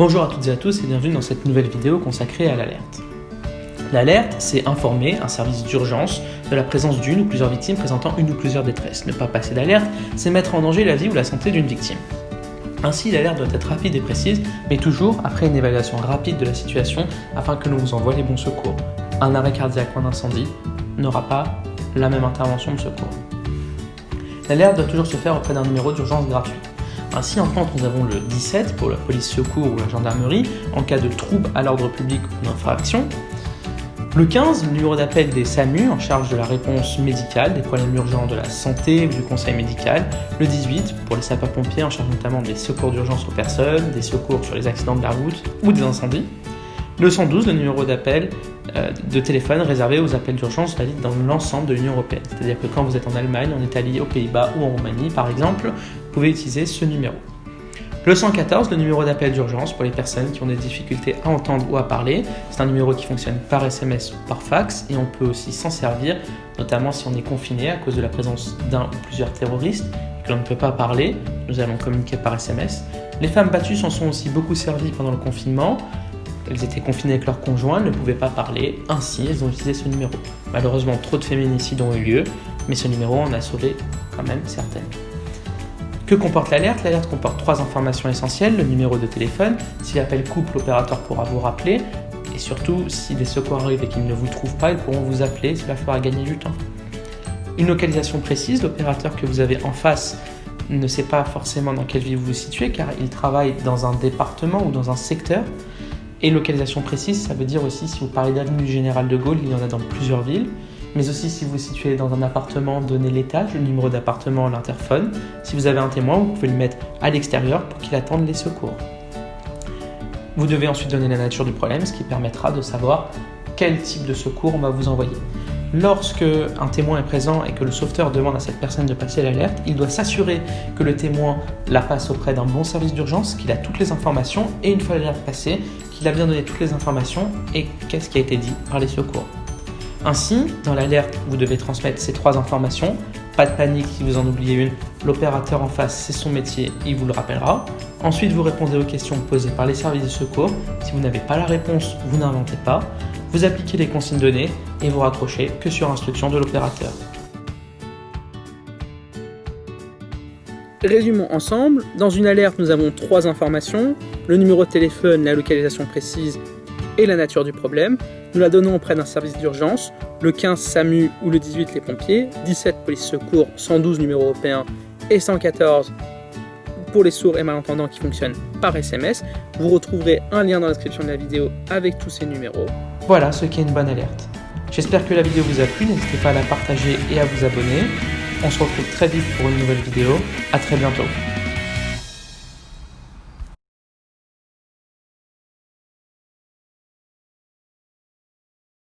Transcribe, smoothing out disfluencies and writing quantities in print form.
Bonjour à toutes et à tous et bienvenue dans cette nouvelle vidéo consacrée à l'alerte. L'alerte, c'est informer un service d'urgence de la présence d'une ou plusieurs victimes présentant une ou plusieurs détresses. Ne pas passer d'alerte, c'est mettre en danger la vie ou la santé d'une victime. Ainsi, l'alerte doit être rapide et précise, mais toujours après une évaluation rapide de la situation afin que l'on vous envoie les bons secours. Un arrêt cardiaque ou un incendie n'aura pas la même intervention de secours. L'alerte doit toujours se faire auprès d'un numéro d'urgence gratuit. Ainsi, en France, nous avons le 17 pour la police secours ou la gendarmerie en cas de trouble à l'ordre public ou d'infraction. Le 15, le numéro d'appel des SAMU en charge de la réponse médicale, des problèmes urgents de la santé ou du conseil médical. Le 18 pour les sapeurs-pompiers en charge notamment des secours d'urgence aux personnes, des secours sur les accidents de la route ou des incendies. Le 112, le numéro d'appel de téléphone réservé aux appels d'urgence valides dans l'ensemble de l'Union européenne. C'est-à-dire que quand vous êtes en Allemagne, en Italie, aux Pays-Bas ou en Roumanie par exemple, vous pouvez utiliser ce numéro. Le 114, le numéro d'appel d'urgence pour les personnes qui ont des difficultés à entendre ou à parler. C'est un numéro qui fonctionne par SMS ou par fax et on peut aussi s'en servir, notamment si on est confiné à cause de la présence d'un ou plusieurs terroristes et que l'on ne peut pas parler. Nous allons communiquer par SMS. Les femmes battues s'en sont aussi beaucoup servies pendant le confinement. Elles étaient confinées avec leurs conjoints, ne pouvaient pas parler, ainsi elles ont utilisé ce numéro. Malheureusement, trop de féminicides ont eu lieu, mais ce numéro en a sauvé quand même certaines. Que comporte l'alerte ? L'alerte comporte 3 informations essentielles, le numéro de téléphone, si l'appel coupe, l'opérateur pourra vous rappeler, et surtout, si des secours arrivent et qu'ils ne vous trouvent pas, ils pourront vous appeler, cela fera gagner du temps. Une localisation précise, l'opérateur que vous avez en face ne sait pas forcément dans quelle ville vous vous situez, car il travaille dans un département ou dans un secteur. Et localisation précise, ça veut dire aussi si vous parlez d'avenue du Général de Gaulle, il y en a dans plusieurs villes, mais aussi si vous vous situez dans un appartement, donnez l'étage, le numéro d'appartement, l'interphone. Si vous avez un témoin, vous pouvez le mettre à l'extérieur pour qu'il attende les secours. Vous devez ensuite donner la nature du problème, ce qui permettra de savoir quel type de secours on va vous envoyer. Lorsque un témoin est présent et que le sauveteur demande à cette personne de passer l'alerte, il doit s'assurer que le témoin la passe auprès d'un bon service d'urgence, qu'il a toutes les informations et une fois l'alerte passée, qu'il a bien donné toutes les informations et qu'est-ce qui a été dit par les secours. Ainsi, dans l'alerte, vous devez transmettre ces 3 informations. Pas de panique si vous en oubliez une, l'opérateur en face, c'est son métier, il vous le rappellera. Ensuite, vous répondez aux questions posées par les services de secours. Si vous n'avez pas la réponse, vous n'inventez pas. Vous appliquez les consignes données et vous raccrochez que sur instruction de l'opérateur. Résumons ensemble. Dans une alerte, nous avons 3 informations, le numéro de téléphone, la localisation précise et la nature du problème. Nous la donnons auprès d'un service d'urgence, le 15 SAMU ou le 18 les pompiers, 17 police secours, 112 numéro européen et 114 pour les sourds et malentendants qui fonctionnent par SMS. Vous retrouverez un lien dans la description de la vidéo avec tous ces numéros. Voilà ce qu'est une bonne alerte. J'espère que la vidéo vous a plu, n'hésitez pas à la partager et à vous abonner. On se retrouve très vite pour une nouvelle vidéo. À très bientôt.